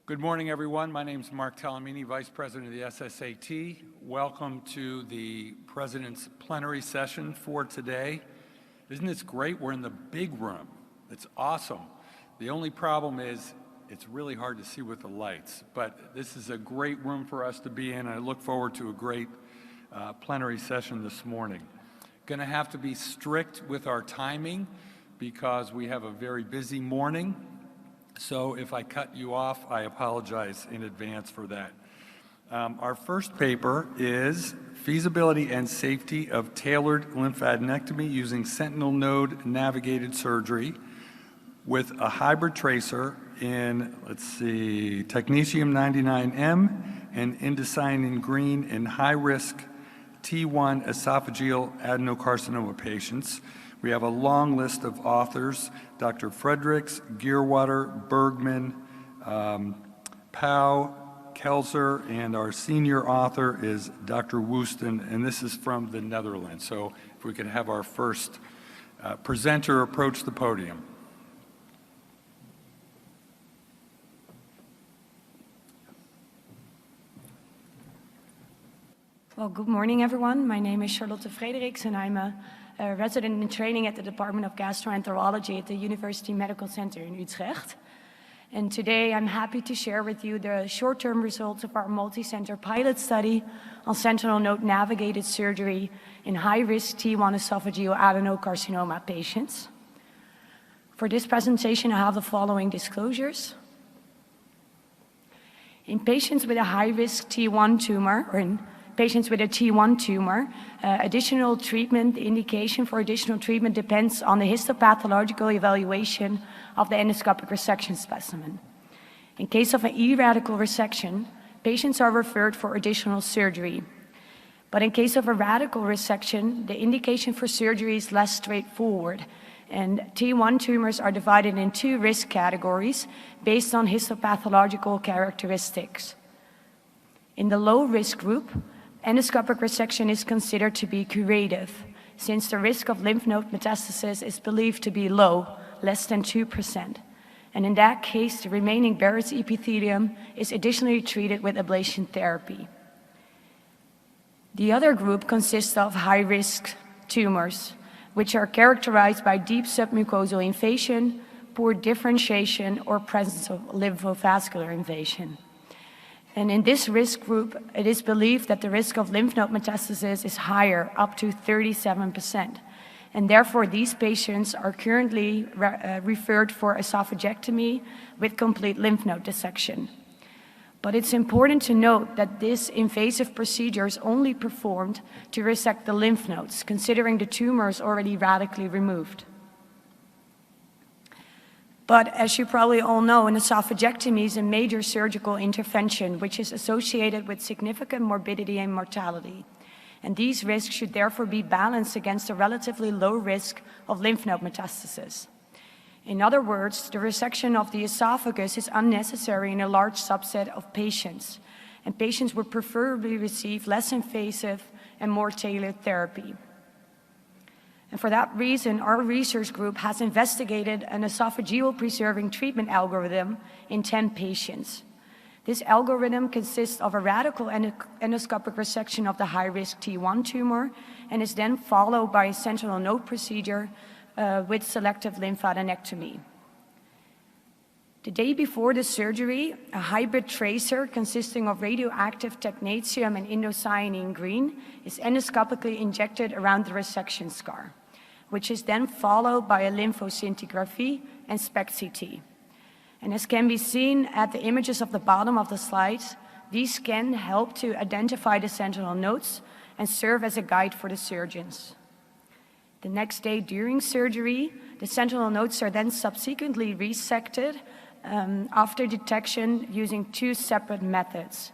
Good morning, everyone. My name is Mark Talamini, Vice President of the SSAT. Welcome to the President's Plenary session for today. Isn't this great? We're in the big room. It's awesome. The only problem is it's really hard to see with the lights, but this is a great room for us to be in. I look forward to a great plenary session this morning. Going to have to be strict with our timing because we have a very busy morning. So if I cut you off, I apologize in advance for that. Our first paper is Feasibility and Safety of Tailored Lymphadenectomy Using Sentinel Node Navigated Surgery with a Hybrid Tracer in, Technetium 99M and Indocyanine Green in high-risk T1 esophageal adenocarcinoma patients. We have a long list of authors: Dr. Fredericks, Gearwater, Bergman, Pau, Kelzer, and our senior author is Dr. Woesten, and this is from the Netherlands. So if we could have our first presenter approach the podium. Well, good morning, everyone. My name is Charlotte Fredericks, and I'm a resident in training at the Department of Gastroenterology at the University Medical Center in Utrecht. And today I'm happy to share with you the short-term results of our multi-center pilot study on sentinel node navigated surgery in high-risk T1 esophageal adenocarcinoma patients. For this presentation, I have the following disclosures. In patients with a high-risk T1 tumor, or in patients with a T1 tumor, additional treatment, the indication for additional treatment depends on the histopathological evaluation of the endoscopic resection specimen. In case of an E-radical resection, patients are referred for additional surgery. But in case of a radical resection, the indication for surgery is less straightforward. And T1 tumors are divided in two risk categories based on histopathological characteristics. In the low-risk group, endoscopic resection is considered to be curative, since the risk of lymph node metastasis is believed to be low, less than 2%. And in that case, the remaining Barrett's epithelium is additionally treated with ablation therapy. The other group consists of high-risk tumors, which are characterized by deep submucosal invasion, poor differentiation, or presence of lymphovascular invasion. And in this risk group, it is believed that the risk of lymph node metastasis is higher, up to 37%. And therefore, these patients are currently referred for esophagectomy with complete lymph node dissection. But it's important to note that this invasive procedure is only performed to resect the lymph nodes, considering the tumor is already radically removed. But as you probably all know, an esophagectomy is a major surgical intervention which is associated with significant morbidity and mortality. And these risks should therefore be balanced against a relatively low risk of lymph node metastasis. In other words, the resection of the esophagus is unnecessary in a large subset of patients, and patients would preferably receive less invasive and more tailored therapy. And for that reason, our research group has investigated an esophageal preserving treatment algorithm in 10 patients. This algorithm consists of a radical endoscopic resection of the high-risk T1 tumor and is then followed by a sentinel node procedure with selective lymphadenectomy. The day before the surgery, a hybrid tracer consisting of radioactive technetium and indocyanine green is endoscopically injected around the resection scar, which is then followed by a lymphoscintigraphy and SPECT-CT. And as can be seen at the images of the bottom of the slides, these scans help to identify the sentinel nodes and serve as a guide for the surgeons. The next day during surgery, the sentinel nodes are then subsequently resected after detection using two separate methods.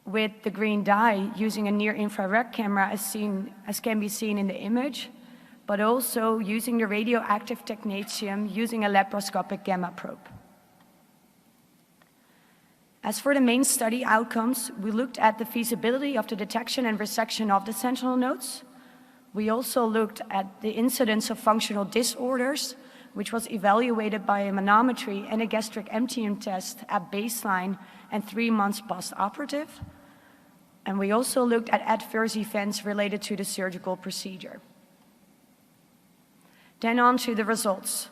With the green dye using a near-infrared camera as can be seen in the image, but also using the radioactive technetium using a laparoscopic gamma probe. As for the main study outcomes, we looked at the feasibility of the detection and resection of the sentinel nodes. We also looked at the incidence of functional disorders, which was evaluated by a manometry and a gastric emptying test at baseline and 3 months post-operative. And we also looked at adverse events related to the surgical procedure. Then on to the results.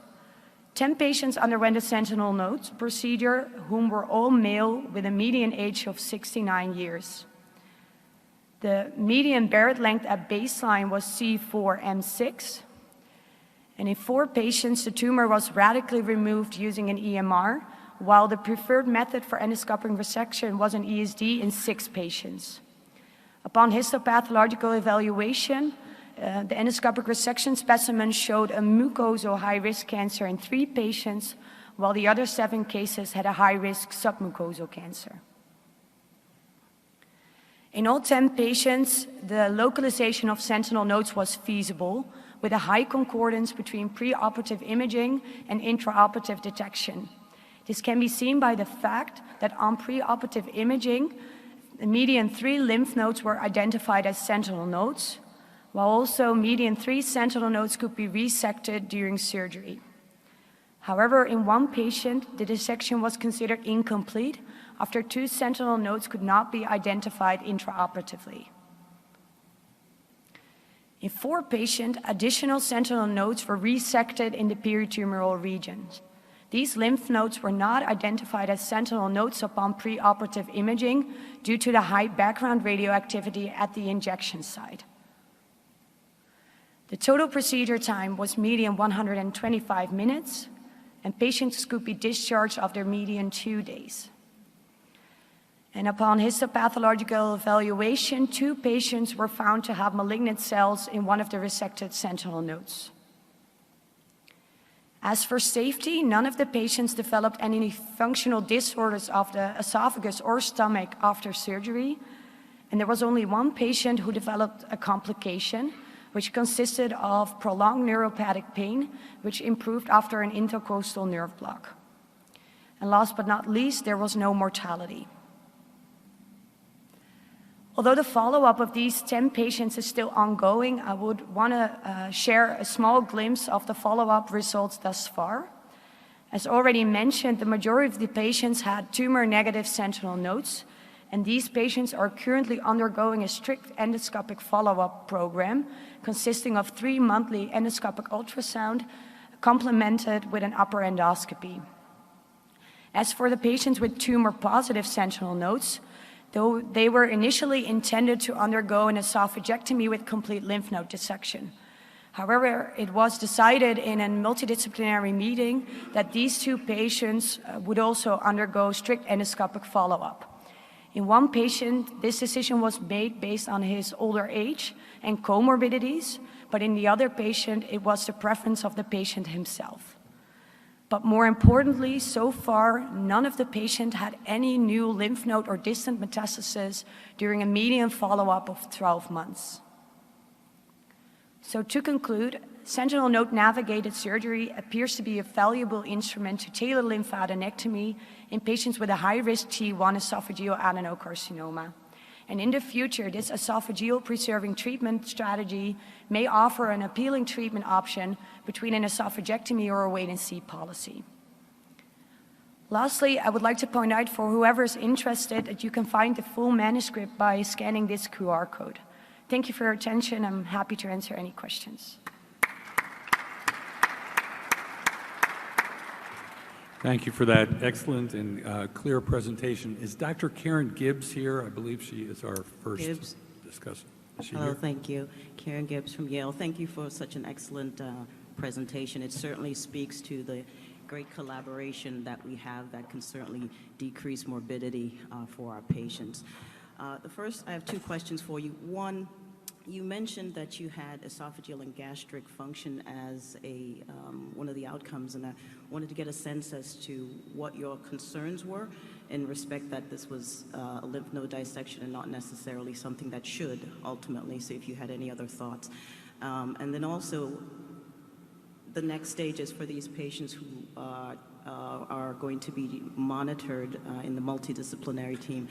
10 patients underwent a sentinel node procedure, whom were all male with a median age of 69 years. The median Barrett length at baseline was C4M6. And in 4 patients, the tumor was radically removed using an EMR, while the preferred method for endoscopic resection was an ESD in 6 patients. Upon histopathological evaluation, the endoscopic resection specimen showed a mucosal high-risk cancer in 3 patients, while the other 7 cases had a high-risk submucosal cancer. In all 10 patients, the localization of sentinel nodes was feasible, with a high concordance between preoperative imaging and intraoperative detection. This can be seen by the fact that on preoperative imaging, the median 3 lymph nodes were identified as sentinel nodes, while also median 3 sentinel nodes could be resected during surgery. However, in 1 patient, the dissection was considered incomplete after 2 sentinel nodes could not be identified intraoperatively. In 4 patients, additional sentinel nodes were resected in the peritumoral regions. These lymph nodes were not identified as sentinel nodes upon preoperative imaging due to the high background radioactivity at the injection site. The total procedure time was median 125 minutes, and patients could be discharged after median 2 days. And upon histopathological evaluation, 2 patients were found to have malignant cells in one of the resected sentinel nodes. As for safety, none of the patients developed any functional disorders of the esophagus or stomach after surgery, and there was only 1 patient who developed a complication, which consisted of prolonged neuropathic pain, which improved after an intercostal nerve block. And last but not least, there was no mortality. Although the follow-up of these 10 patients is still ongoing, I would want to share a small glimpse of the follow-up results thus far. As already mentioned, the majority of the patients had tumor-negative sentinel nodes, and these patients are currently undergoing a strict endoscopic follow-up program consisting of 3 monthly endoscopic ultrasound complemented with an upper endoscopy. As for the patients with tumor-positive sentinel nodes, though they were initially intended to undergo an esophagectomy with complete lymph node dissection. However, it was decided in a multidisciplinary meeting that these 2 patients would also undergo strict endoscopic follow-up. In 1 patient, this decision was made based on his older age and comorbidities, but in the other patient, it was the preference of the patient himself. But more importantly, so far, none of the patients had any new lymph node or distant metastasis during a median follow-up of 12 months. So to conclude, sentinel node navigated surgery appears to be a valuable instrument to tailor lymphadenectomy in patients with a high-risk T1 esophageal adenocarcinoma. And in the future, this esophageal preserving treatment strategy may offer an appealing treatment option between an esophagectomy or a wait-and-see policy. Lastly, I would like to point out for whoever is interested that you can find the full manuscript by scanning this QR code. Thank you for your attention. I'm happy to answer any questions. Thank you for that excellent and clear presentation. Is Dr. Karen Gibbs here? I believe she is our first discussant. Is she here? Thank you. Karen Gibbs from Yale. Thank you for such an excellent presentation. It certainly speaks to the great collaboration that we have that can certainly decrease morbidity for our patients. I have 2 questions for you. One, you mentioned that you had esophageal and gastric function as one of the outcomes, and I wanted to get a sense as to what your concerns were in respect that this was a lymph node dissection and not necessarily something that should ultimately, so if you had any other thoughts. And then also, the next stage is for these patients who are going to be monitored in the multidisciplinary team.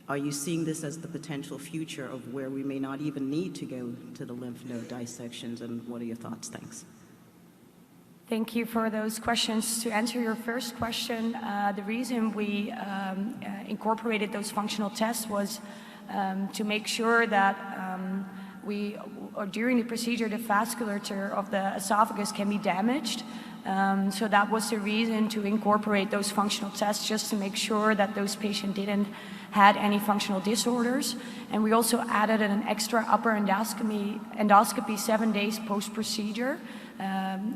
Are you seeing this as the potential future of where we may not even need to go to the lymph node dissections, and what are your thoughts? Thanks. Thank you for those questions. To answer your first question, the reason we incorporated those functional tests was to make sure that during the procedure, the vasculature of the esophagus can be damaged. So that was the reason to incorporate those functional tests, just to make sure that those patients didn't had any functional disorders. And we also added an extra upper endoscopy 7 days post-procedure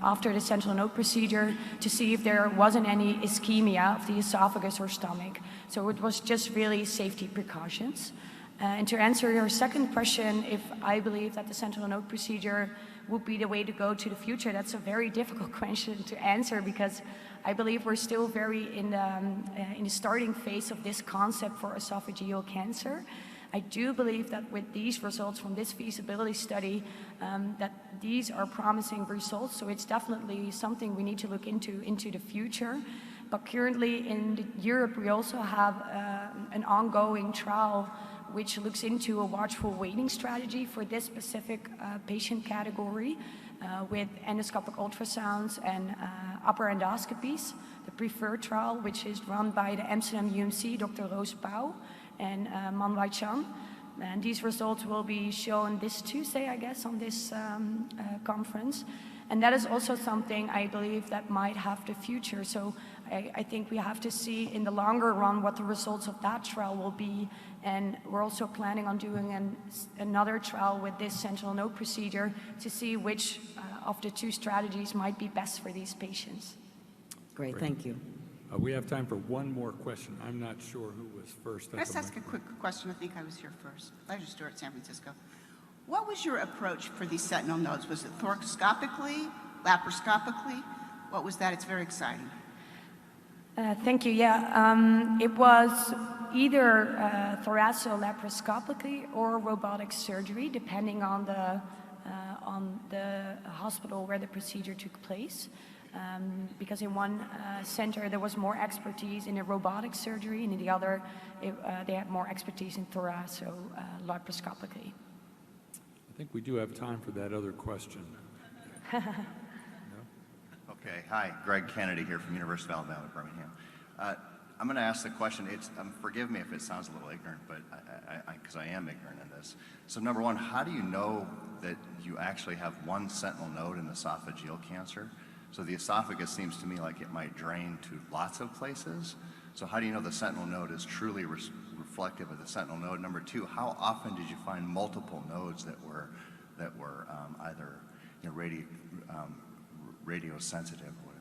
after the sentinel node procedure to see if there wasn't any ischemia of the esophagus or stomach. So it was just really safety precautions. And to answer your second question, if I believe that the sentinel node procedure would be the way to go to the future, that's a very difficult question to answer, because I believe we're still very in the starting phase of this concept for esophageal cancer. I do believe that with these results from this feasibility study, that these are promising results, so it's definitely something we need to look into the future. But currently in Europe, we also have an ongoing trial which looks into a watchful waiting strategy for this specific patient category with endoscopic ultrasounds and upper endoscopies. The preferred trial, which is run by the Amsterdam UMC, Dr. Roos Pauw and Manwai Chan. And these results will be shown this Tuesday, I guess, on this conference. And that is also something I believe that might have the future. So I think we have to see in the longer run what the results of that trial will be. And we're also planning on doing another trial with this sentinel node procedure to see which of the two strategies might be best for these patients. Great, thank you. We have time for one more question. I'm not sure who was first. Can I just ask a quick question? I think I was here first. Elijah Stewart, San Francisco. What was your approach for these sentinel nodes? Was it thoracoscopically, laparoscopically? What was that? It's very exciting. Thank you. Yeah, it was either thoracilaparoscopically or robotic surgery, depending on the hospital where the procedure took place. Because in one center there was more expertise in the robotic surgery, and in the other they had more expertise in laparoscopically. I think we do have time for that other question. No? Okay, hi, Greg Kennedy here from University of Alabama, Birmingham. I'm going to ask the question, forgive me if it sounds a little ignorant, but because I am ignorant in this. So number one, how do you know that you actually have one sentinel node in esophageal cancer? So the esophagus seems to me like it might drain to lots of places. So how do you know the sentinel node is truly reflective of the sentinel node? Number two, how often did you find multiple nodes that were either radiosensitive or whatever?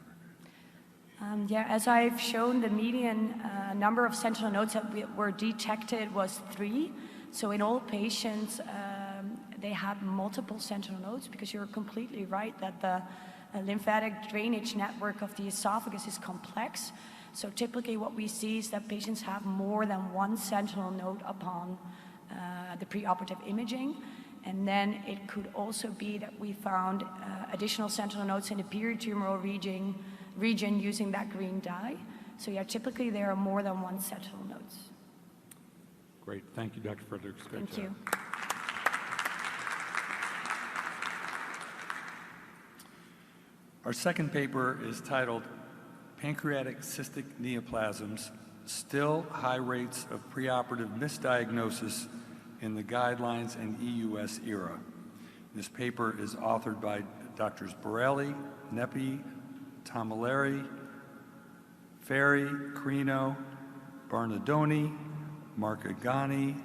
Yeah, as I've shown, the median number of sentinel nodes that were detected was 3. So in all patients, they had multiple sentinel nodes, because you're completely right that the lymphatic drainage network of the esophagus is complex. So typically what we see is that patients have more than one sentinel node upon the preoperative imaging. And then it could also be that we found additional sentinel nodes in the peritumoral region using that green dye. So yeah, typically there are more than one sentinel nodes. Great. Thank you, Dr. Fredericks. Great Thank you. Our second paper is titled Pancreatic Cystic Neoplasms, Still High Rates of Preoperative Misdiagnosis in the Guidelines and EUS Era. This paper is authored by Drs. Borelli, Neppi, Tomaleri, Ferri, Crino, Barnadoni, Marcagani,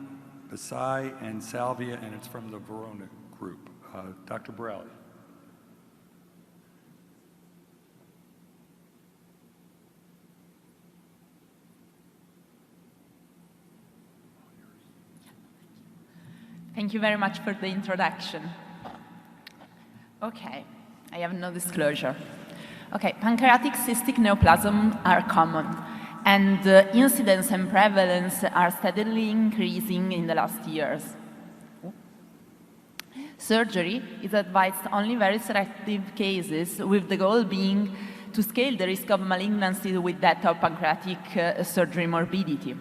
Basai, and Salvia, and it's from the Verona group. Dr. Borelli. Thank you very much for the introduction. Okay, I have no disclosure. Okay, pancreatic cystic neoplasms are common, and incidence and prevalence are steadily increasing in the last years. Surgery is advised only in very selective cases, with the goal being to scale the risk of malignancy with that of pancreatic surgery morbidity.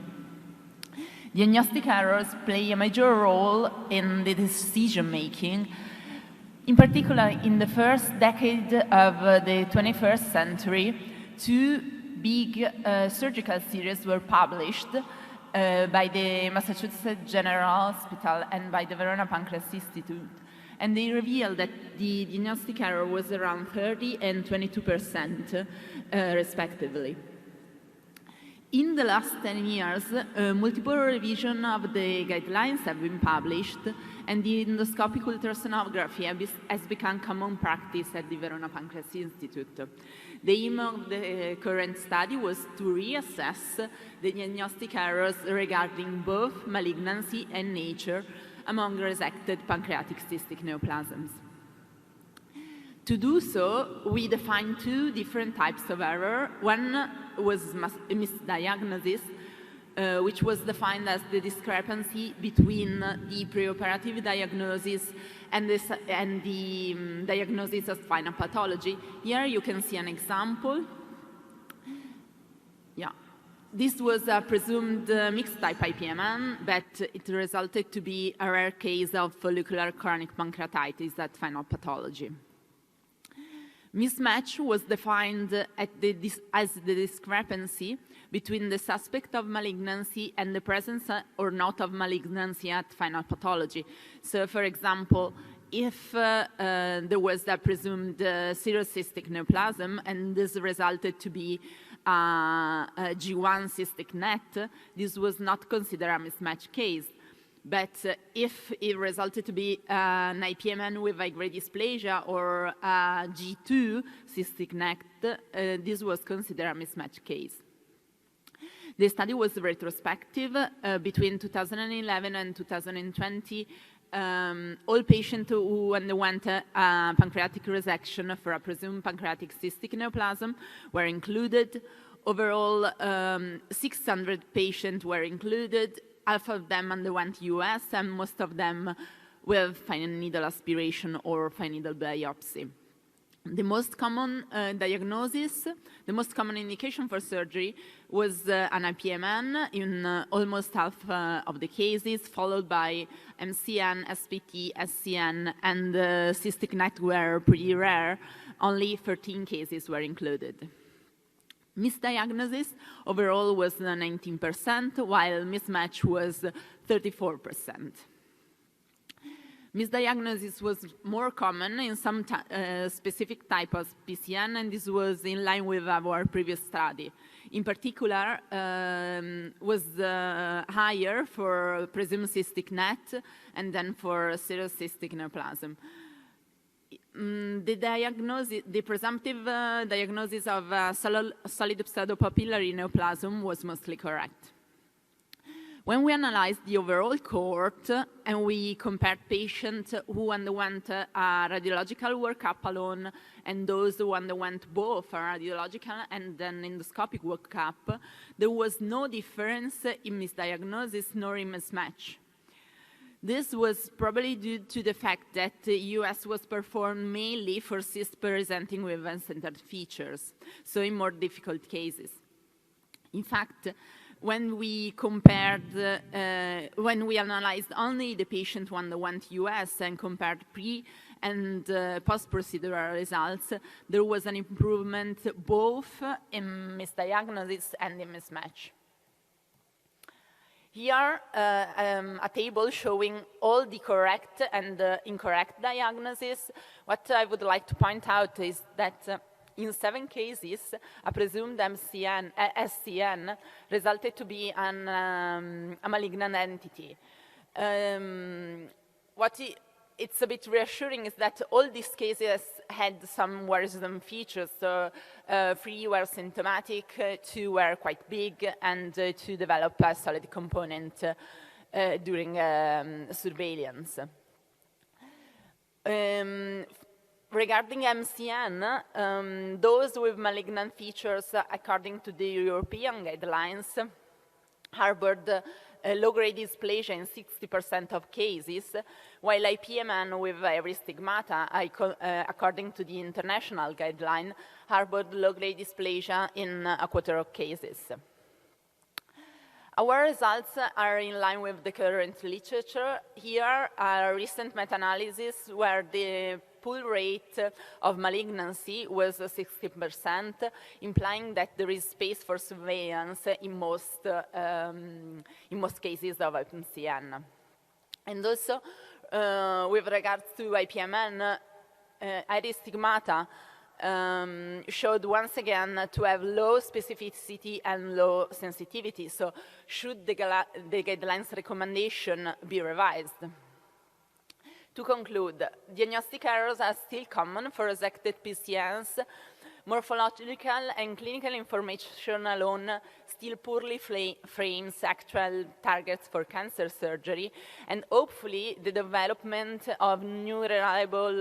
Diagnostic errors play a major role in the decision-making, In particular, in the first decade of the 21st century, two big surgical series were published by the Massachusetts General Hospital and by the Verona Pancreas Institute. And they revealed that the diagnostic error was around 30 and 22%, respectively. In the last 10 years, multiple revisions of the guidelines have been published, and the endoscopic ultrasonography has become common practice at the Verona Pancreas Institute. The aim of the current study was to reassess the diagnostic errors regarding both malignancy and nature among resected pancreatic cystic neoplasms. To do so, we defined two different types of error. One was misdiagnosis, which was defined as the discrepancy between the preoperative diagnosis and the diagnosis of spinal pathology. Here you can see an example. Yeah. This was a presumed mixed-type IPMN, but it resulted to be a rare case of follicular chronic pancreatitis at final pathology. Mismatch was defined as the discrepancy between the suspect of malignancy and the presence or not of malignancy at final pathology. So, for example, if there was a presumed serocystic neoplasm and this resulted to be a G1 cystic net, this was not considered a mismatch case. But if it resulted to be an IPMN with high-grade dysplasia or a G2 cystic net, this was considered a mismatch case. The study was retrospective. Between 2011 and 2020, all patients who underwent pancreatic resection for a presumed pancreatic cystic neoplasm were included. Overall, 600 patients were included. Half of them underwent US, and most of them with fine needle aspiration or fine needle biopsy. The most common diagnosis, the most common indication for surgery was an IPMN in almost half of the cases, followed by MCN, SPT, SCN, and cystic net were pretty rare. Only 13 cases were included. Misdiagnosis overall was 19%, while mismatch was 34%. Misdiagnosis was more common in some specific type of PCN, and this was in line with our previous study. In particular, was higher for presumed cystic net and then for serocystic neoplasm. The presumptive diagnosis of solid pseudopapillary neoplasm was mostly correct. When we analyzed the overall cohort and we compared patients who underwent a radiological workup alone and those who underwent both a radiological and an endoscopic workup, there was no difference in misdiagnosis nor in mismatch. This was probably due to the fact that the US was performed mainly for cysts presenting with event-centered features, so in more difficult cases. In fact, when we compared, when we analyzed only the patient who underwent US and compared pre- and post-procedural results, there was an improvement both in misdiagnosis and in mismatch. Here, a table showing all the correct and incorrect diagnoses. What I would like to point out is that in 7 cases, a presumed SCN resulted to be a malignant entity. It's a bit reassuring is that all these cases had some worrisome features. So 3 were symptomatic, 2 were quite big, and 2 developed a solid component during surveillance. Regarding MCN, those with malignant features, according to the European guidelines, harbored low-grade dysplasia in 60% of cases, while IPMN with high stigmata, according to the international guideline, harbored low-grade dysplasia in a quarter of cases. Our results are in line with the current literature. Here are recent meta-analysis where the pool rate of malignancy was 60%, implying that there is space for surveillance in most cases of IPMN. And also, with regards to IPMN, iris stigmata showed once again to have low specificity and low sensitivity. So should the guidelines recommendation be revised? To conclude, diagnostic errors are still common for resected PCNs. Morphological and clinical information alone still poorly frames actual targets for cancer surgery, and hopefully the development of new reliable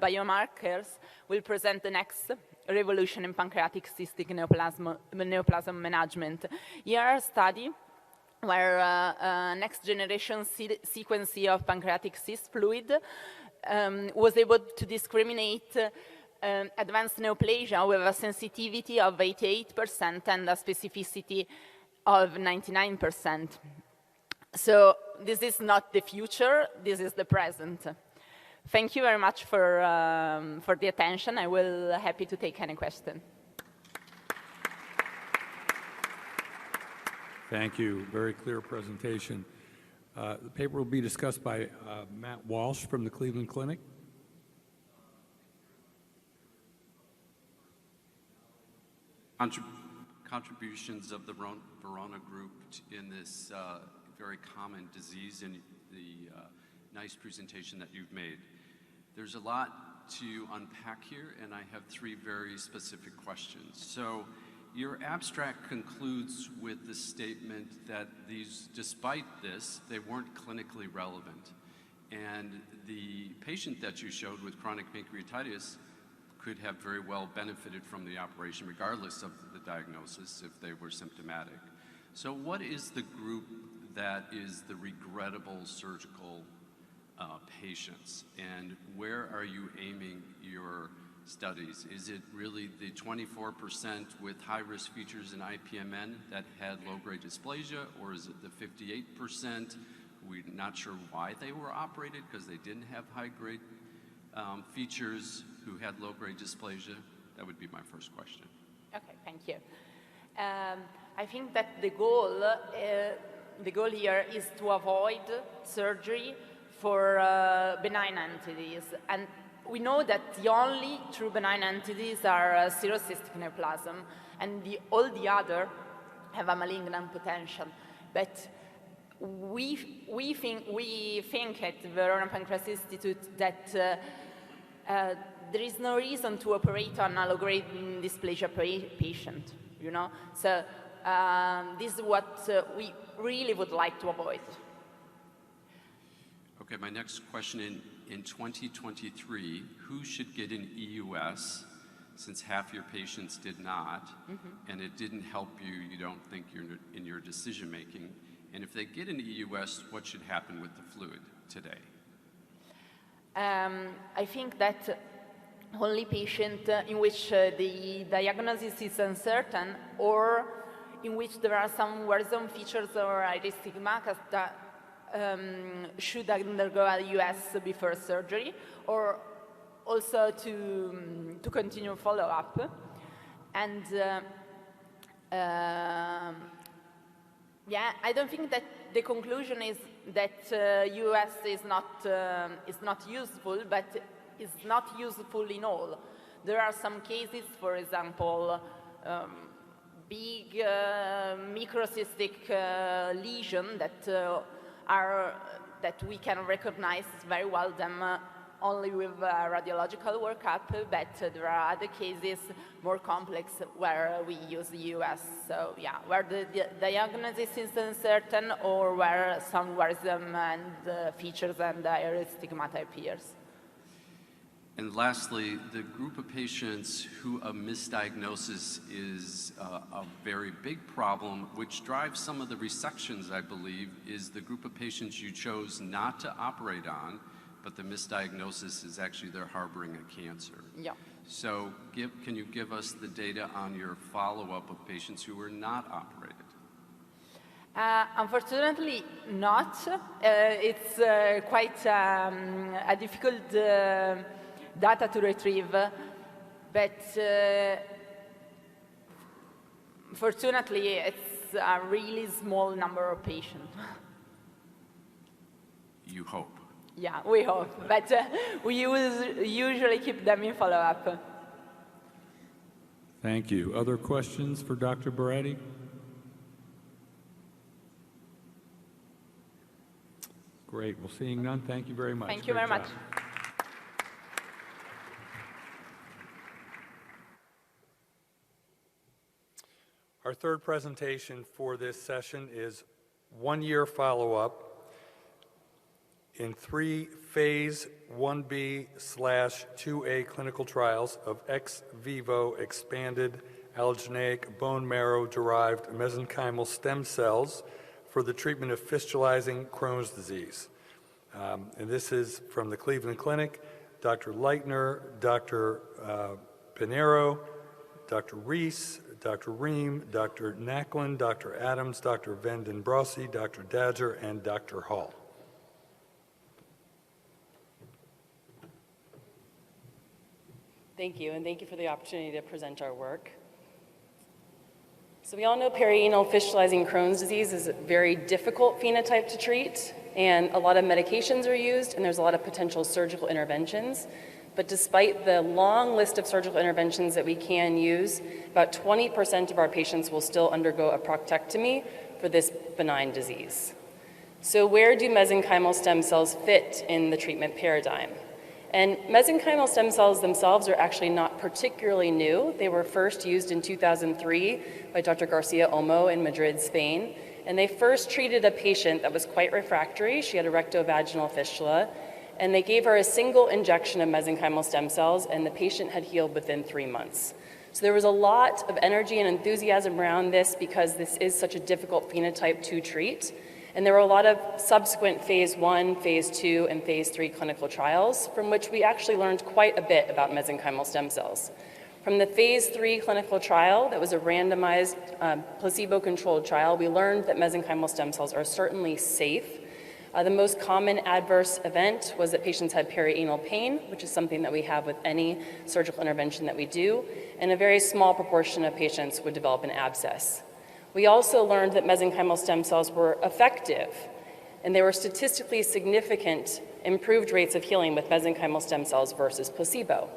biomarkers will present the next revolution in pancreatic cystic neoplasm management. Here, a study where next generation sequencing of pancreatic cyst fluid was able to discriminate advanced neoplasia with a sensitivity of 88% and a specificity of 99%. So this is not the future, this is the present. Thank you very much for the attention. I will happy to take any question. Thank you. Very clear presentation. The paper will be discussed by Matt Walsh from the Cleveland Clinic. Contributions of the Verona group in this very common disease, and the nice presentation that you've made. There's a lot to unpack here, and I have three very specific questions. So your abstract concludes with the statement that these, despite this, they weren't clinically relevant. And the patient that you showed with chronic pancreatitis could have very well benefited from the operation regardless of the diagnosis if they were symptomatic. So what is the group that is the regrettable surgical patients, and where are you aiming your studies? Is it really the 24% with high-risk features in IPMN that had low-grade dysplasia, or is it the 58%? We're not sure why they were operated because they didn't have high-grade features who had low-grade dysplasia? That would be my first question. Okay, thank you. I think that the goal here is to avoid surgery for benign entities. And we know that the only true benign entities are serocystic neoplasm, and all the other have a malignant potential. But we think at the Verona Pancreas Institute that there is no reason to operate on a low-grade dysplasia patient, you know? So this is what we really would like to avoid. Okay, my next question, in 2023, who should get an EUS, since half your patients did not, and it didn't help you, you don't think you're in your decision-making, and if they get an EUS, what should happen with the fluid today? I think that only patient in which the diagnosis is uncertain, or in which there are some worrisome features or iris stigmata that should undergo a EUS before surgery, or also to continue follow-up. And yeah, I don't think that the conclusion is that EUS is not useful, but it's not useful in all. There are some cases, for example, big microcystic lesion that we can recognize very well them only with radiological workup, but there are other cases more complex where we use the EUS. So yeah, where the diagnosis is uncertain, or where some worrisome and features and iris stigmata appears. And lastly, the group of patients who a misdiagnosis is a very big problem, which drives some of the resections, I believe, is the group of patients you chose not to operate on, but the misdiagnosis is actually they're harboring a cancer. Yeah. So can you give us the data on your follow-up of patients who were not operated? Unfortunately, not. It's quite a difficult data to retrieve, but fortunately, it's a really small number of patients. You hope. Yeah, we hope, but we usually keep them in follow-up. Thank you. Other questions for Dr. Baretti? Great. Well, seeing none, thank you very much. Thank you Great very much. job. Our third presentation for this session is one-year follow-up in 3 phase 1B/2A clinical trials of ex vivo expanded allogeneic bone marrow-derived mesenchymal stem cells for the treatment of fistulizing Crohn's disease. And this is from the Cleveland Clinic, Dr. Leitner, Dr. Pinheiro, Dr. Reese, Dr. Ream, Dr. Nacklin, Dr. Adams, Dr. Vendenbrossi, Dr. Dadger, and Dr. Hall. Thank you, and thank you for the opportunity to present our work. So we all know perianal fistulizing Crohn's disease is a very difficult phenotype to treat, and a lot of medications are used, and there's a lot of potential surgical interventions. But despite the long list of surgical interventions that we can use, about 20% of our patients will still undergo a proctectomy for this benign disease. So where do mesenchymal stem cells fit in the treatment paradigm? And mesenchymal stem cells themselves are actually not particularly new. They were first used in 2003 by Dr. Garcia Olmo in Madrid, Spain. And they first treated a patient that was quite refractory. She had a rectovaginal fistula. And they gave her a single injection of mesenchymal stem cells, and the patient had healed within 3 months. So there was a lot of energy and enthusiasm around this because this is such a difficult phenotype to treat. And there were a lot of subsequent phase 1, phase 2, and phase 3 clinical trials from which we actually learned quite a bit about mesenchymal stem cells. From the phase 3 clinical trial, that was a randomized placebo-controlled trial, we learned that mesenchymal stem cells are certainly safe. The most common adverse event was that patients had perianal pain, which is something that we have with any surgical intervention that we do, and a very small proportion of patients would develop an abscess. We also learned that mesenchymal stem cells were effective, and there were statistically significant improved rates of healing with mesenchymal stem cells versus placebo.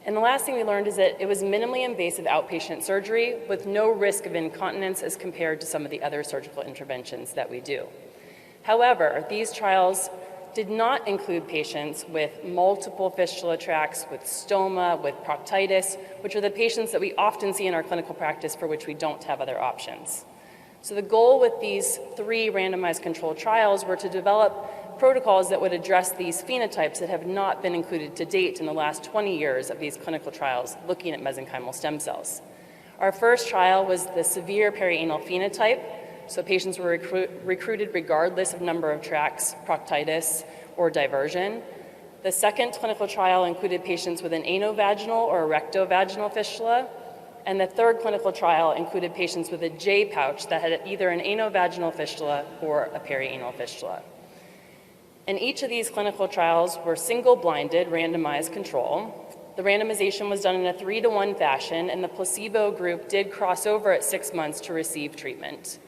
And the last thing we learned is that it was minimally invasive outpatient surgery with no risk of incontinence as compared to some of the other surgical interventions that we do. However, these trials did not include patients with multiple fistula tracts, with stoma, with proctitis, which are the patients that we often see in our clinical practice for which we don't have other options. So the goal with these 3 randomized controlled trials were to develop protocols that would address these phenotypes that have not been included to date in the last 20 years of these clinical trials looking at mesenchymal stem cells. Our first trial was the severe perianal phenotype. So patients were recruited regardless of number of tracts, proctitis, or diversion. The second clinical trial included patients with an anovaginal or a rectovaginal fistula. And the third clinical trial included patients with a J pouch that had either an anovaginal fistula or a perianal fistula. And each of these clinical trials were single-blinded, randomized control. The randomization was done in a 3-to-1 fashion, and the placebo group did cross over at 6 months to receive treatment.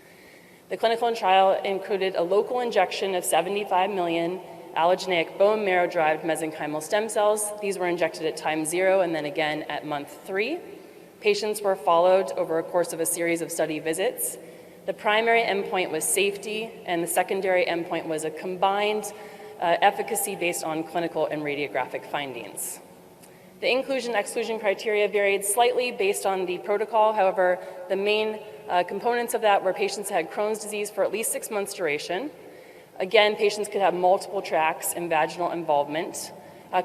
The clinical trial included a local injection of 75 million allogeneic bone marrow-derived mesenchymal stem cells. These were injected at time 0 and then again at month 3. Patients were followed over a course of a series of study visits. The primary endpoint was safety, and the secondary endpoint was a combined efficacy based on clinical and radiographic findings. The inclusion-exclusion criteria varied slightly based on the protocol. However, the main components of that were patients that had Crohn's disease for at least 6 months duration. Again, patients could have multiple tracts and vaginal involvement.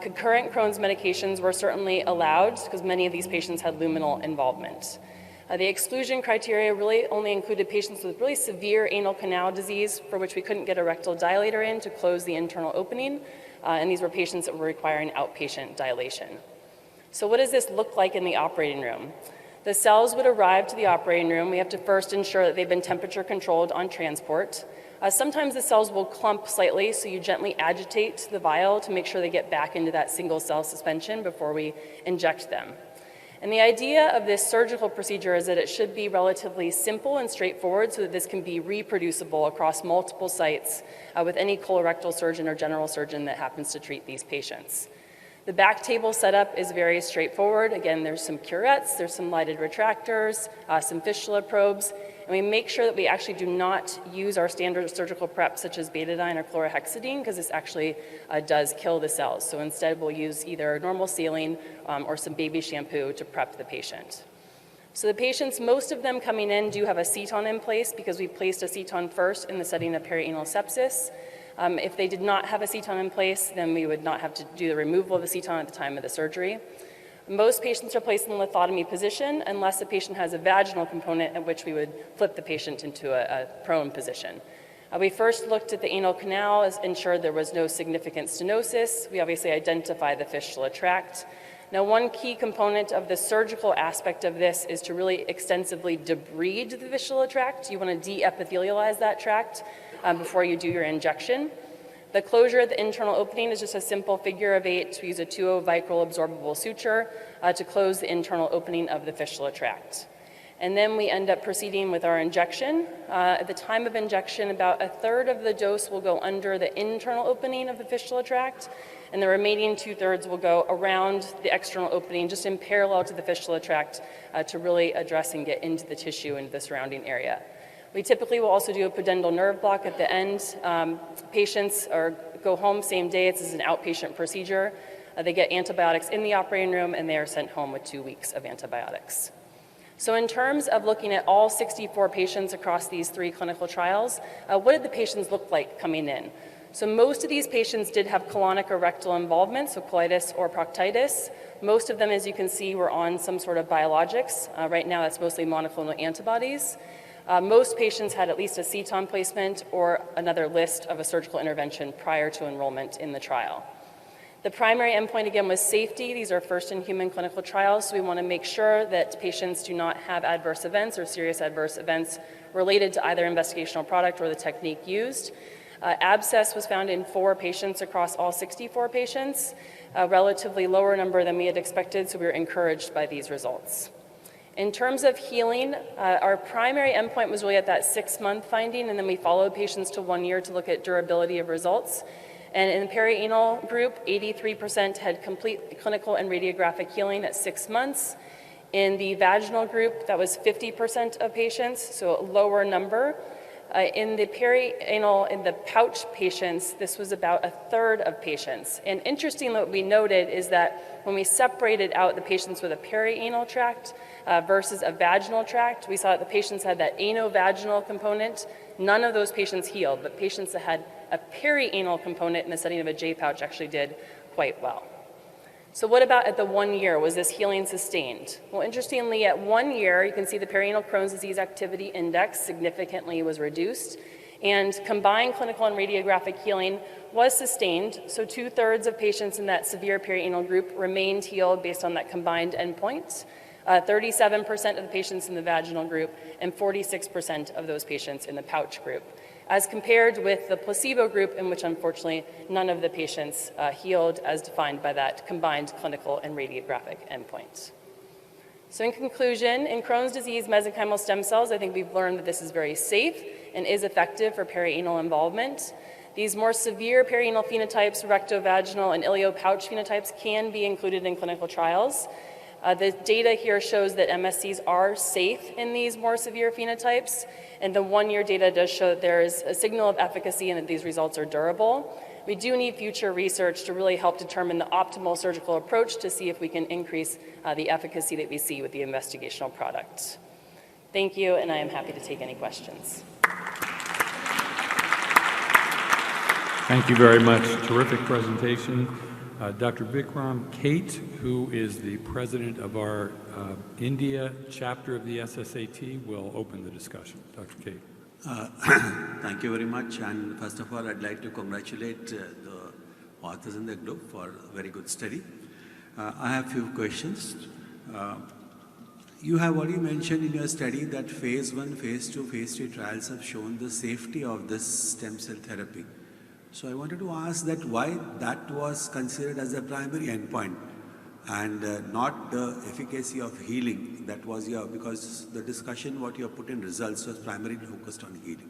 Concurrent Crohn's medications were certainly allowed because many of these patients had luminal involvement. The exclusion criteria really only included patients with really severe anal canal disease for which we couldn't get a rectal dilator in to close the internal opening, and these were patients that were requiring outpatient dilation. So what does this look like in the operating room? The cells would arrive to the operating room. We have to first ensure that they've been temperature controlled on transport. Sometimes the cells will clump slightly, so you gently agitate the vial to make sure they get back into that single cell suspension before we inject them. And the idea of this surgical procedure is that it should be relatively simple and straightforward so that this can be reproducible across multiple sites with any colorectal surgeon or general surgeon that happens to treat these patients. The back table setup is very straightforward. Again, there's some curettes, there's some lighted retractors, some fistula probes, and we make sure that we actually do not use our standard surgical prep such as betadine or chlorhexidine because this actually does kill the cells. So instead we'll use either normal saline or some baby shampoo to prep the patient. So the patients, most of them coming in do have a aceton in place because we placed aceton first in the setting of perianal sepsis. If they did not have aceton in place, then we would not have to do the removal of aceton at the time of the surgery. Most patients are placed in the lithotomy position unless the patient has a vaginal component at which we would flip the patient into a prone position. We first looked at the anal canal, ensured there was no significant stenosis. We obviously identified the fistula tract. Now, one key component of the surgical aspect of this is to really extensively debride the fistula tract. You want to de-epithelialize that tract before you do your injection. The closure of the internal opening is just a simple figure of 8. We use a 2-0 vicryl absorbable suture to close the internal opening of the fistula tract. And then we end up proceeding with our injection. At the time of injection, about 1/3 of the dose will go under the internal opening of the fistula tract, and the remaining 2/3 will go around the external opening, just in parallel to the fistula tract, to really address and get into the tissue and the surrounding area. We typically will also do a pudendal nerve block at the end. Patients go home same day. This is an outpatient procedure. They get antibiotics in the operating room, and they are sent home with 2 weeks of antibiotics. So in terms of looking at all 64 patients across these 3 clinical trials, what did the patients look like coming in? So most of these patients did have colonic or rectal involvement, so colitis or proctitis. Most of them, as you can see, were on some sort of biologics. Right now, that's mostly monoclonal antibodies. Most patients had at least a aceton placement or another list of a surgical intervention prior to enrollment in the trial. The primary endpoint, again, was safety. These are first-in-human clinical trials, so we want to make sure that patients do not have adverse events or serious adverse events related to either investigational product or the technique used. Abscess was found in 4 patients across all 64 patients, a relatively lower number than we had expected, so we were encouraged by these results. In terms of healing, our primary endpoint was really at that 6-month finding, and then we followed patients to 1 year to look at durability of results. And in the perianal group, 83% had complete clinical and radiographic healing at 6 months. In the vaginal group, that was 50% of patients, so a lower number. In the perianal, in the pouch patients, this was about 1/3 of patients. And interestingly, what we noted is that when we separated out the patients with a perianal tract versus a vaginal tract, we saw that the patients had that anovaginal component. None of those patients healed, but patients that had a perianal component in the setting of a J pouch actually did quite well. So what about at the 1 year? Was this healing sustained? Well, interestingly, at 1 year, you can see the perianal Crohn's disease activity index significantly was reduced, and combined clinical and radiographic healing was sustained. So 2/3 of patients in that severe perianal group remained healed based on that combined endpoint. 37% of the patients in the vaginal group and 46% of those patients in the pouch group, as compared with the placebo group, in which unfortunately none of the patients healed as defined by that combined clinical and radiographic endpoints. So in conclusion, in Crohn's disease mesenchymal stem cells, I think we've learned that this is very safe and is effective for perianal involvement. These more severe perianal phenotypes, rectovaginal and ileopouch phenotypes, can be included in clinical trials. The data here shows that MSCs are safe in these more severe phenotypes, and the 1 year data does show that there is a signal of efficacy and that these results are durable. We do need future research to really help determine the optimal surgical approach to see if we can increase the efficacy that we see with the investigational product. Thank you, and I am happy to take any questions. Thank you very much. Terrific presentation. Dr. Bikram K, who is the president of our India chapter of the SSAT, will open the discussion. Dr. K. Thank you very much. And first of all, I'd like to congratulate the authors in the group for a very good study. I have a few questions. You have already mentioned in your study that phase 1, phase 2, phase 3 trials have shown the safety of this stem cell therapy. So I wanted to ask that why that was considered as a primary endpoint and not the efficacy of healing. That was because the discussion what you have put in results was primarily focused on healing.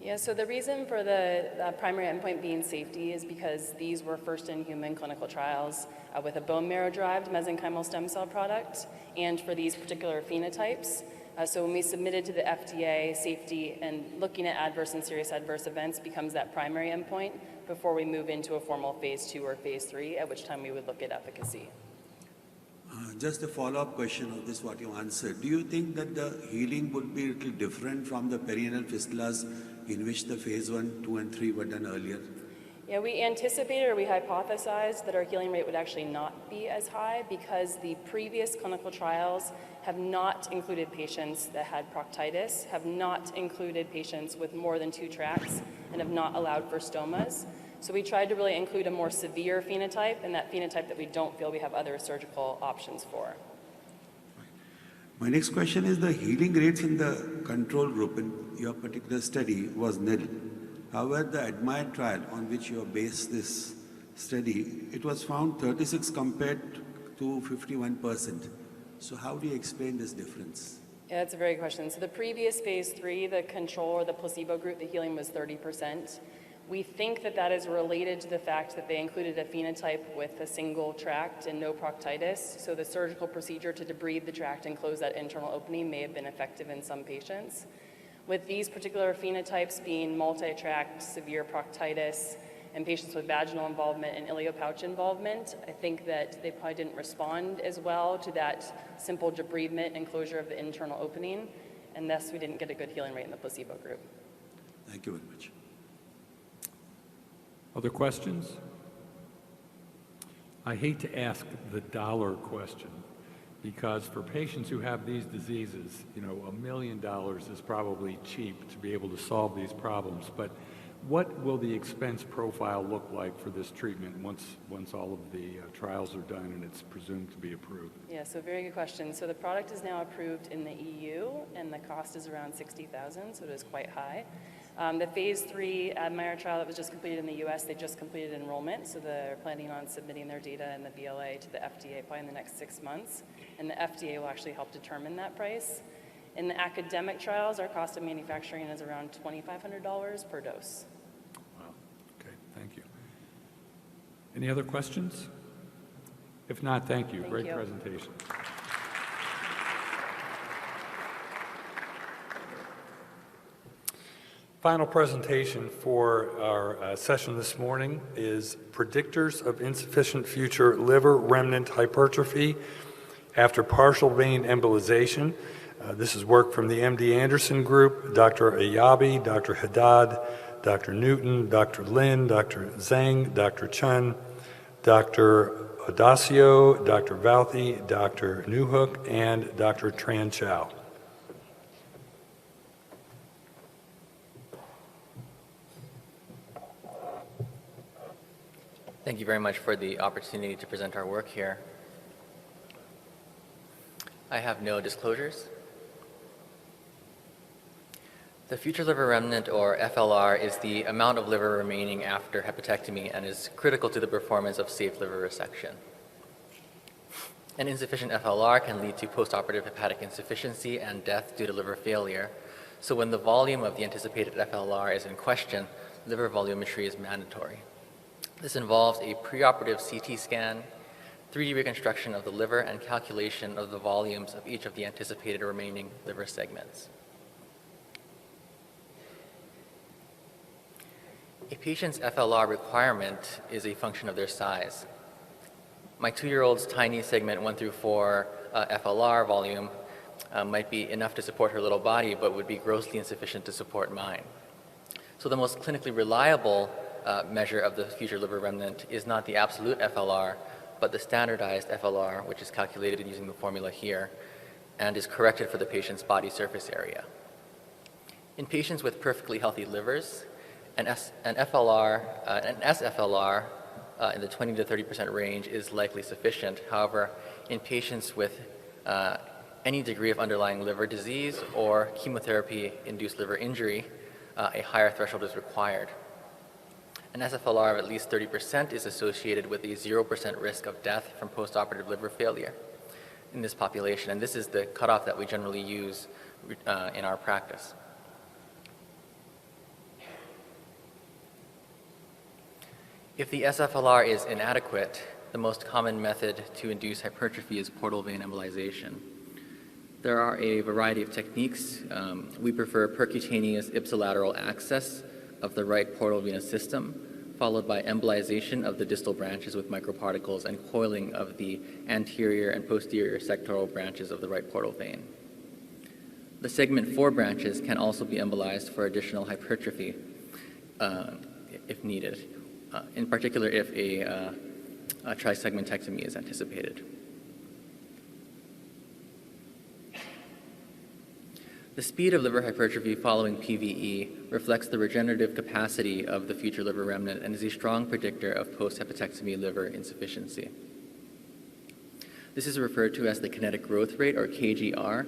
Yeah, so the reason for the primary endpoint being safety is because these were first-in-human clinical trials with a bone marrow-derived mesenchymal stem cell product and for these particular phenotypes. So when we submitted to the FDA, safety and looking at adverse and serious adverse events becomes that primary endpoint before we move into a formal phase 2 or phase 3, at which time we would look at efficacy. Just a follow-up question of this, what you answered. Do you think that the healing would be a little different from the perianal fistulas in which the phase 1, 2, and 3 were done earlier? Yeah, we anticipated or we hypothesized that our healing rate would actually not be as high because the previous clinical trials have not included patients that had proctitis, have not included patients with more than 2 tracts, and have not allowed for stomas. So we tried to really include a more severe phenotype and that phenotype that we don't feel we have other surgical options for. My next question is the healing rates in the control group in your particular study was nil. However, the ADMIRE trial on which you have based this study, it was found 36 compared to 51%. So how do you explain this difference? Yeah, that's a very good question. So the previous phase 3, the control or the placebo group, the healing was 30%. We think that that is related to the fact that they included a phenotype with a single tract and no proctitis. So the surgical procedure to debride the tract and close that internal opening may have been effective in some patients. With these particular phenotypes being multi-tract, severe proctitis, and patients with vaginal involvement and ileopouch involvement, I think that they probably didn't respond as well to that simple debridement and closure of the internal opening, and thus we didn't get a good healing rate in the placebo group. Thank you very much. Other questions? I hate to ask the dollar question because for patients who have these diseases, $1 million is probably cheap to be able to solve these problems. But what will the expense profile look like for this treatment once all of the trials are done and it's presumed to be approved? Yeah, so very good question. So the product is now approved in the EU, and the cost is around $60,000, so it is quite high. The phase 3 ADMIRE trial that was just completed in the US, they just completed enrollment, so they're planning on submitting their data and the BLA to the FDA probably in the next 6 months, and the FDA will actually help determine that price. In the academic trials, our cost of manufacturing is around $2,500 per dose. Wow, okay, thank you. Any other questions? If not, thank you. Thank Great you. presentation. Final presentation for our session this morning is Predictors of Insufficient Future Liver Remnant Hypertrophy After Partial Vein Embolization. This is work from the MD Anderson group, Dr. Ayabi, Dr. Haddad, Dr. Newton, Dr. Lin, Dr. Zhang, Dr. Chun, Dr. Odasio, Dr. Valthi, Dr. Newhook, and Dr. Tran Chow. Thank you very much for the opportunity to present our work here. I have no disclosures. The future liver remnant, or FLR, is the amount of liver remaining after hepatectomy and is critical to the performance of safe liver resection. An insufficient FLR can lead to postoperative hepatic insufficiency and death due to liver failure. So when the volume of the anticipated FLR is in question, liver volumetry is mandatory. This involves a preoperative CT scan, 3D reconstruction of the liver, and calculation of the volumes of each of the anticipated remaining liver segments. A patient's FLR requirement is a function of their size. My 2-year-old's tiny segment 1 through 4 FLR volume might be enough to support her little body, but would be grossly insufficient to support mine. So the most clinically reliable measure of the future liver remnant is not the absolute FLR, but the standardized FLR, which is calculated using the formula here, and is corrected for the patient's body surface area. In patients with perfectly healthy livers, an SFLR in the 20 to 30% range is likely sufficient. However, in patients with any degree of underlying liver disease or chemotherapy-induced liver injury, a higher threshold is required. An SFLR of at least 30% is associated with a 0% risk of death from postoperative liver failure in this population, and this is the cutoff that we generally use in our practice. If the SFLR is inadequate, the most common method to induce hypertrophy is portal vein embolization. There are a variety of techniques. We prefer percutaneous ipsilateral access of the right portal venous system, followed by embolization of the distal branches with microparticles and coiling of the anterior and posterior sectoral branches of the right portal vein. The segment 4 branches can also be embolized for additional hypertrophy if needed, in particular if a trisegmentectomy is anticipated. The speed of liver hypertrophy following PVE reflects the regenerative capacity of the future liver remnant and is a strong predictor of post-hepatectomy liver insufficiency. This is referred to as the kinetic growth rate, or KGR,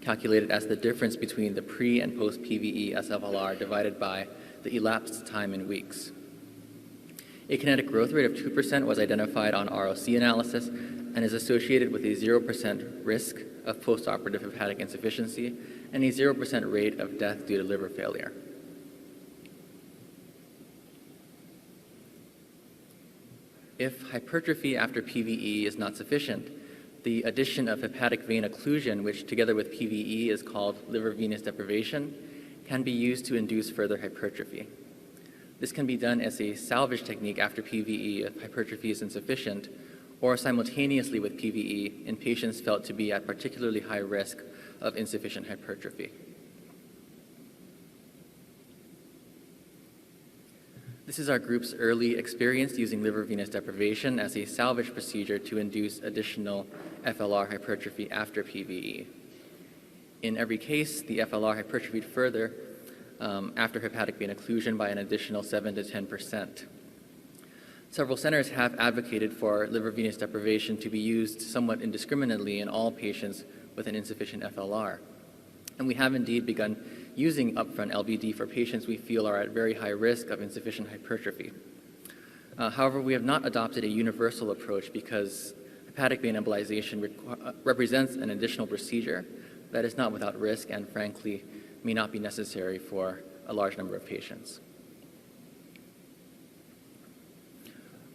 calculated as the difference between the pre- and post-PVE SFLR divided by the elapsed time in weeks. A kinetic growth rate of 2% was identified on ROC analysis and is associated with a 0% risk of postoperative hepatic insufficiency and a 0% rate of death due to liver failure. If hypertrophy after PVE is not sufficient, the addition of hepatic vein occlusion, which together with PVE is called liver venous deprivation, can be used to induce further hypertrophy. This can be done as a salvage technique after PVE if hypertrophy is insufficient, or simultaneously with PVE in patients felt to be at particularly high risk of insufficient hypertrophy. This is our group's early experience using liver venous deprivation as a salvage procedure to induce additional FLR hypertrophy after PVE. In every case, the FLR hypertrophied further after hepatic vein occlusion by an additional 7 to 10%. Several centers have advocated for liver venous deprivation to be used somewhat indiscriminately in all patients with an insufficient FLR. And we have indeed begun using upfront LVD for patients we feel are at very high risk of insufficient hypertrophy. However, we have not adopted a universal approach because hepatic vein embolization represents an additional procedure that is not without risk and frankly may not be necessary for a large number of patients.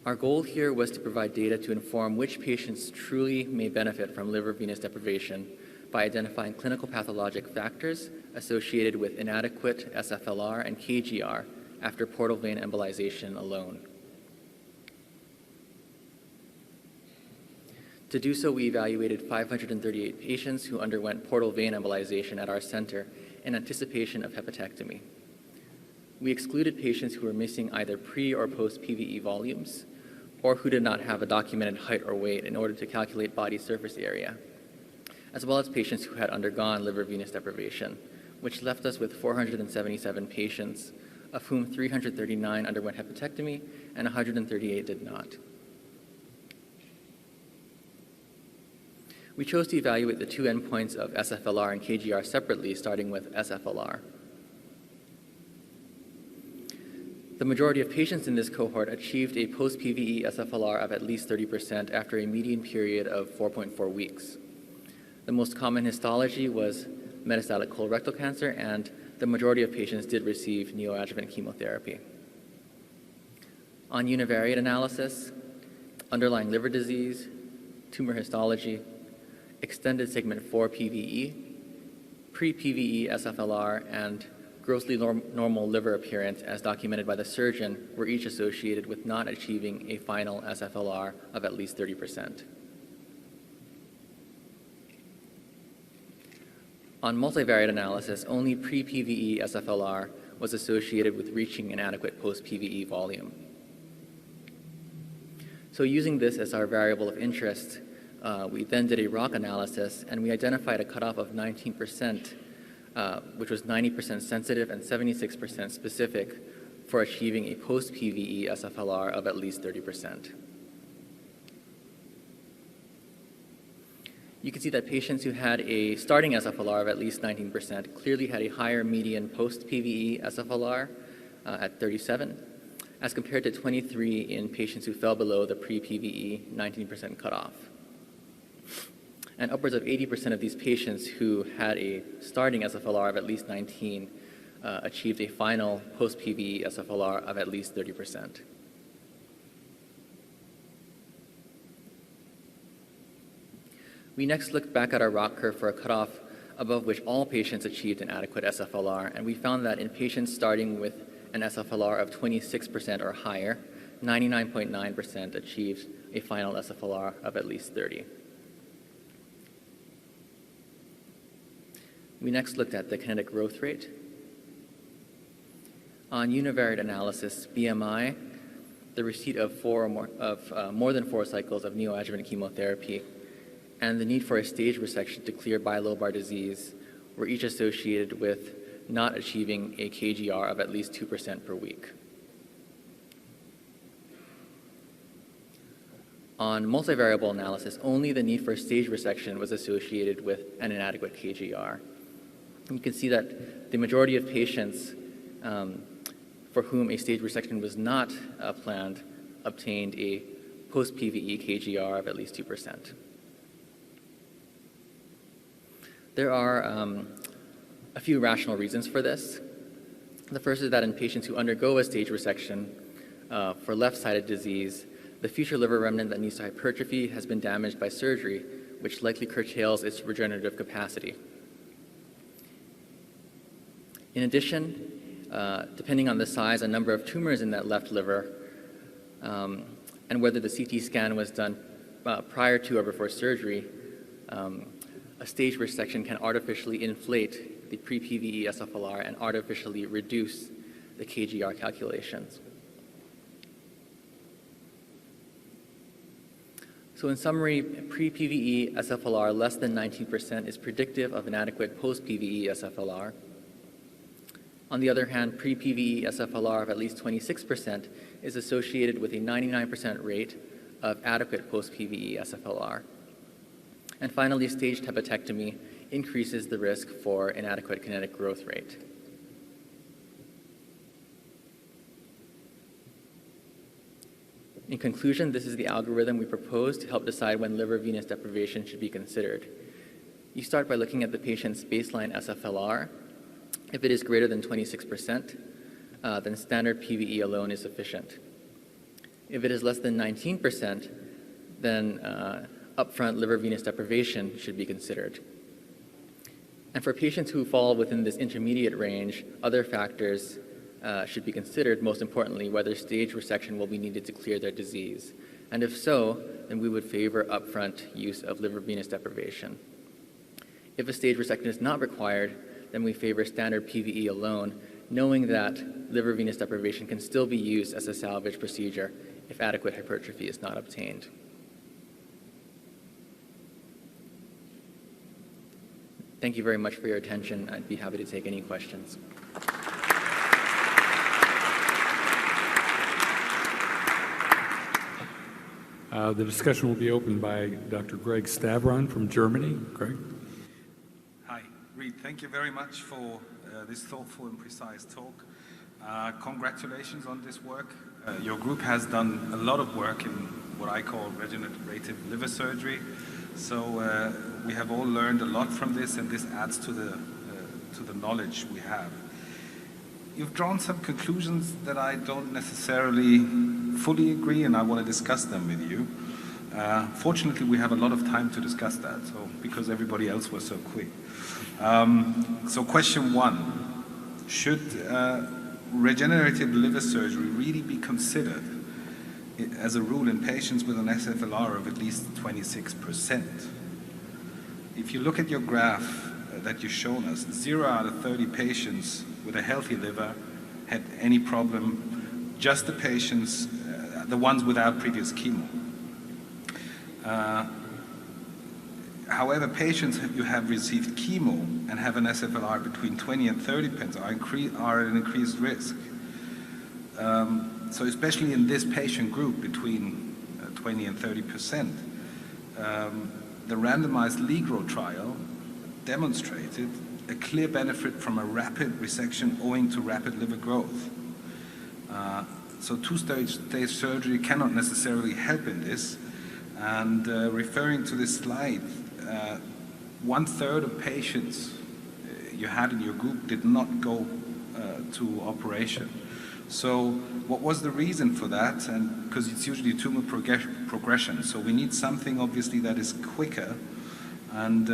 Our goal here was to provide data to inform which patients truly may benefit from liver venous deprivation by identifying clinical pathologic factors associated with inadequate SFLR and KGR after portal vein embolization alone. To do so, we evaluated 538 patients who underwent portal vein embolization at our center in anticipation of hepatectomy. We excluded patients who were missing either pre- or post-PVE volumes, or who did not have a documented height or weight in order to calculate body surface area, as well as patients who had undergone liver venous deprivation, which left us with 477 patients, of whom 339 underwent hepatectomy and 138 did not. We chose to evaluate the two endpoints of SFLR and KGR separately, starting with SFLR. The majority of patients in this cohort achieved a post-PVE SFLR of at least 30% after a median period of 4.4 weeks. The most common histology was metastatic colorectal cancer, and the majority of patients did receive neoadjuvant chemotherapy. On univariate analysis, underlying liver disease, tumor histology, extended segment 4 PVE, pre-PVE SFLR, and grossly normal liver appearance as documented by the surgeon were each associated with not achieving a final SFLR of at least 30%. On multivariate analysis, only pre-PVE SFLR was associated with reaching an adequate post-PVE volume. So using this as our variable of interest, we then did a ROC analysis and we identified a cutoff of 19%, which was 90% sensitive and 76% specific for achieving a post-PVE SFLR of at least 30%. You can see that patients who had a starting SFLR of at least 19% clearly had a higher median post-PVE SFLR at 37, as compared to 23 in patients who fell below the pre-PVE 19% cutoff. And upwards of 80% of these patients who had a starting SFLR of at least 19 achieved a final post-PVE SFLR of at least 30%. We next looked back at our ROC curve for a cutoff above which all patients achieved an adequate SFLR, and we found that in patients starting with an SFLR of 26% or higher, 99.9% achieved a final SFLR of at least 30. We next looked at the kinetic growth rate. On univariate analysis, BMI, the receipt of more than 4 cycles of neoadjuvant chemotherapy, and the need for a stage resection to clear bilobar disease were each associated with not achieving a KGR of at least 2% per week. On multivariable analysis, only the need for stage resection was associated with an inadequate KGR. You can see that the majority of patients for whom a stage resection was not planned obtained a post-PVE KGR of at least 2%. There are a few rational reasons for this. The first is that in patients who undergo a stage resection for left-sided disease, the future liver remnant that needs to hypertrophy has been damaged by surgery, which likely curtails its regenerative capacity. In addition, depending on the size and number of tumors in that left liver, and whether the CT scan was done prior to or before surgery, a stage resection can artificially inflate the pre-PVE SFLR and artificially reduce the KGR calculations. So in summary, pre-PVE SFLR less than 19% is predictive of an adequate post-PVE SFLR. On the other hand, pre-PVE SFLR of at least 26% is associated with a 99% rate of adequate post-PVE SFLR. And finally, staged hepatectomy increases the risk for inadequate kinetic growth rate. In conclusion, this is the algorithm we propose to help decide when liver venous deprivation should be considered. You start by looking at the patient's baseline SFLR. If it is greater than 26%, then standard PVE alone is sufficient. If it is less than 19%, then upfront liver venous deprivation should be considered. And for patients who fall within this intermediate range, other factors should be considered, most importantly, whether stage resection will be needed to clear their disease. And if so, then we would favor upfront use of liver venous deprivation. If a stage resection is not required, then we favor standard PVE alone, knowing that liver venous deprivation can still be used as a salvage procedure if adequate hypertrophy is not obtained. Thank you very much for your attention. I'd be happy to take any questions. The discussion will be opened by Dr. Greg Stavron from Germany. Greg? Hi, Reed. Thank you very much for this thoughtful and precise talk. Congratulations on this work. Your group has done a lot of work in what I call regenerative liver surgery. So we have all learned a lot from this, and this adds to the knowledge we have. You've drawn some conclusions that I don't necessarily fully agree, and I want to discuss them with you. Fortunately, we have a lot of time to discuss that, so because everybody else was so quick. So question one, should regenerative liver surgery really be considered as a rule in patients with an SFLR of at least 26%? If you look at your graph that you've shown us, 0 out of 30 patients with a healthy liver had any problem, just the patients, the ones without previous chemo. However, patients who have received chemo and have an SFLR between 20 and 30% are at an increased risk. So especially in this patient group between 20 and 30%, the randomized LIGRO trial demonstrated a clear benefit from a rapid resection owing to rapid liver growth. So two-stage surgery cannot necessarily help in this. And referring to this slide, 1/3 of patients you had in your group did not go to operation. So what was the reason for that? And because it's usually tumor progression. So we need something obviously that is quicker. And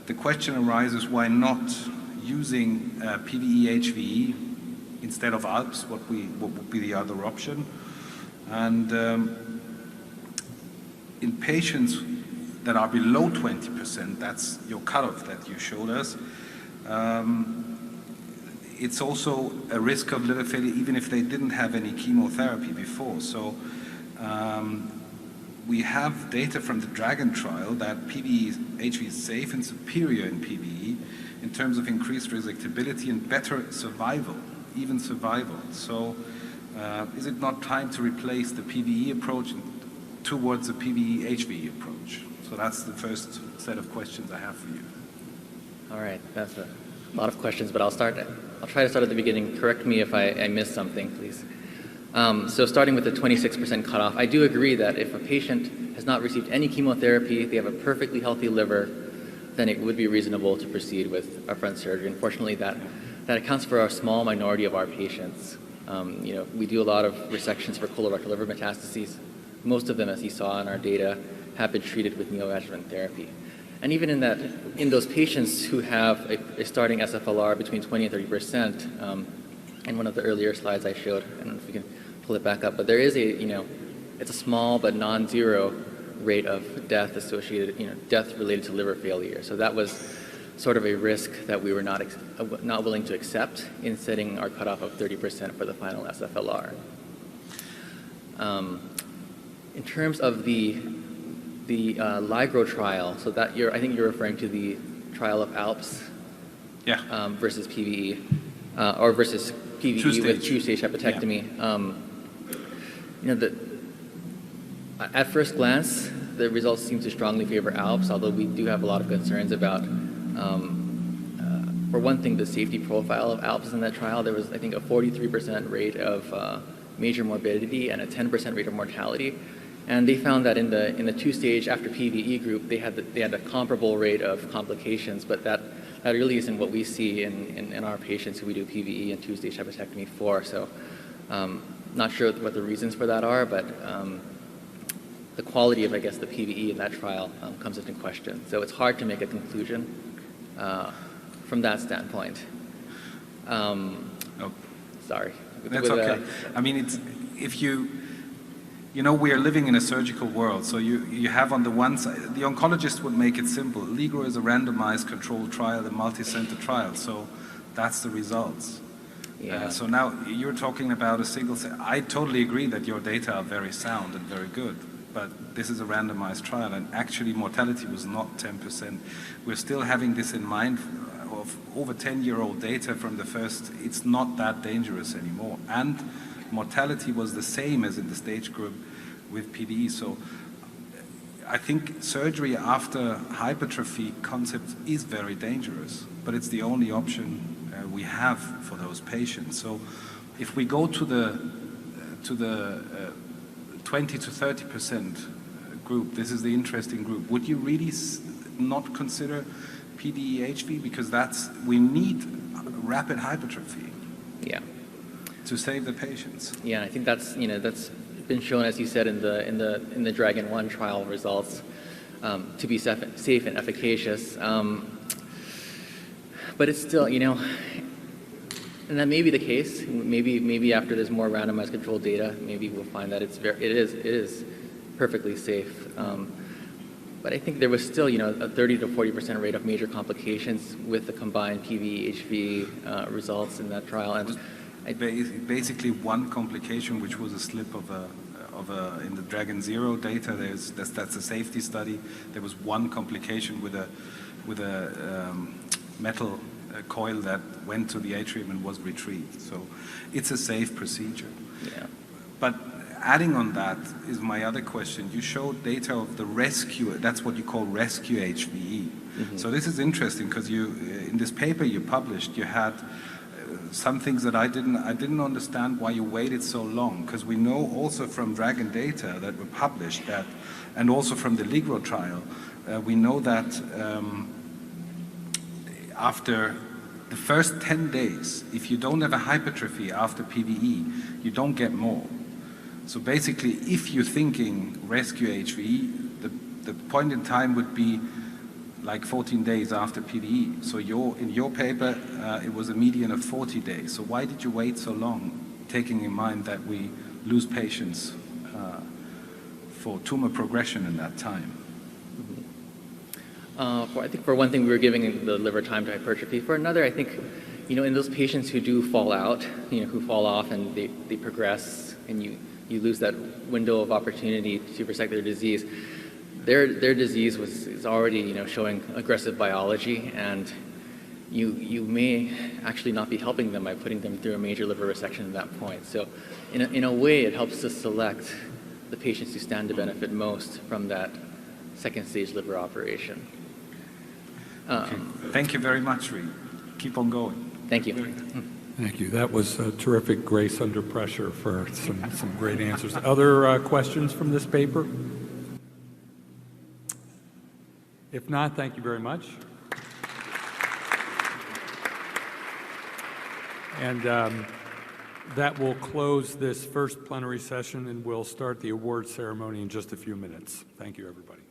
the question arises, why not using PVE-HVE instead of ALPS? What would be the other option? And in patients that are below 20%, that's your cutoff that you showed us, it's also a risk of liver failure even if they didn't have any chemotherapy before. So we have data from the DRAGON trial that PVE-HV is safe and superior in PVE in terms of increased resectability and better survival, even survival. So is it not time to replace the PVE approach towards a PVE-HV approach? So that's the first set of questions I have for you. All right, that's a lot of questions, but I'll try to start at the beginning. Correct me if I missed something, please. So starting with the 26% cutoff, I do agree that if a patient has not received any chemotherapy, they have a perfectly healthy liver, then it would be reasonable to proceed with upfront surgery. Unfortunately, that accounts for a small minority of our patients. We do a lot of resections for colorectal liver metastases. Most of them, as you saw in our data, have been treated with neoadjuvant therapy. And even in those patients who have a starting SFLR between 20 and 30%, in one of the earlier slides I showed, I don't know if we can pull it back up, but there is it's a small but non-zero rate of death associated, death related to liver failure. So that was sort of a risk that we were not willing to accept in setting our cutoff of 30% for the final SFLR. In terms of the LIGRO trial, so that I think you're referring to the trial of ALPS versus PVE, or versus PVE with two-stage hepatectomy. At first glance, the results seem to strongly favor ALPS, although we do have a lot of concerns about, for one thing, the safety profile of ALPS in that trial. There was, I think, a 43% rate of major morbidity and a 10% rate of mortality. And they found that in the two-stage after PVE group, they had a comparable rate of complications, but that really isn't what we see in our patients who we do PVE and two-stage hepatectomy for. So not sure what the reasons for that are, but the quality of, I guess, the PVE in that trial comes into question. So it's hard to make a conclusion from that standpoint. Sorry. That's okay. I mean, we are living in a surgical world, so you have on the one side, the oncologist would make it simple. LIGRO is a randomized controlled trial, a multi-center trial, so that's the results. Yeah. So now you're talking about a single, I totally agree that your data are very sound and very good, but this is a randomized trial, and actually mortality was not 10%. We're still having this in mind of over 10-year-old data from the first, it's not that dangerous anymore. And mortality was the same as in the stage group with PVE. So I think surgery after hypertrophy concept is very dangerous, but it's the only option we have for those patients. So if we go to the 20 to 30% group, this is the interesting group, would you really not consider PVE-HV? Because we need rapid hypertrophy. Yeah. To save the patients. Yeah, and I think that's been shown, as you said, in the DRAGON 1 trial results to be safe and efficacious. But it's still, and that may be the case. Maybe after there's more randomized controlled data, maybe we'll find that it is perfectly safe. But I think there was still, a 30 to 40% rate of major complications with the combined PVE-HV results in that trial. And basically one complication, which was a slip in the DRAGON 0 data. That's a safety study. There was one complication with a metal coil that went to the atrium and was retrieved. So it's a safe procedure. Yeah. But adding on that is my other question. You showed data of the rescue, that's what you call rescue HVE. So this is interesting because you, in this paper you published, you had some things that I didn't understand why you waited so long, because we know also from Dragon data that were published that, and also from the Ligro trial, we know that after the first 10 days, if you don't have a hypertrophy after PVE, you don't get more. So basically, if you're thinking rescue HVE, the point in time would be like 14 days after PVE. So in your paper, it was a median of 40 days. So why did you wait so long, taking in mind that we lose patients for tumor progression in that time? I think for one thing, we were giving the liver time to hypertrophy. For another, I think, in those patients who do fall out, who fall off and they progress, and you lose that window of opportunity to resect their disease, their disease is already, showing aggressive biology, and you may actually not be helping them by putting them through a major liver resection at that point. So in a way, it helps to select the patients who stand to benefit most from that second stage liver operation. Okay. Thank you very much, Reed. Keep on going. Thank you. Thank you. That was terrific grace under pressure for some great answers. Other questions from this paper? If not, thank you very much. And that will close this first plenary session, and we'll start the award ceremony in just a few minutes. Thank you, everybody.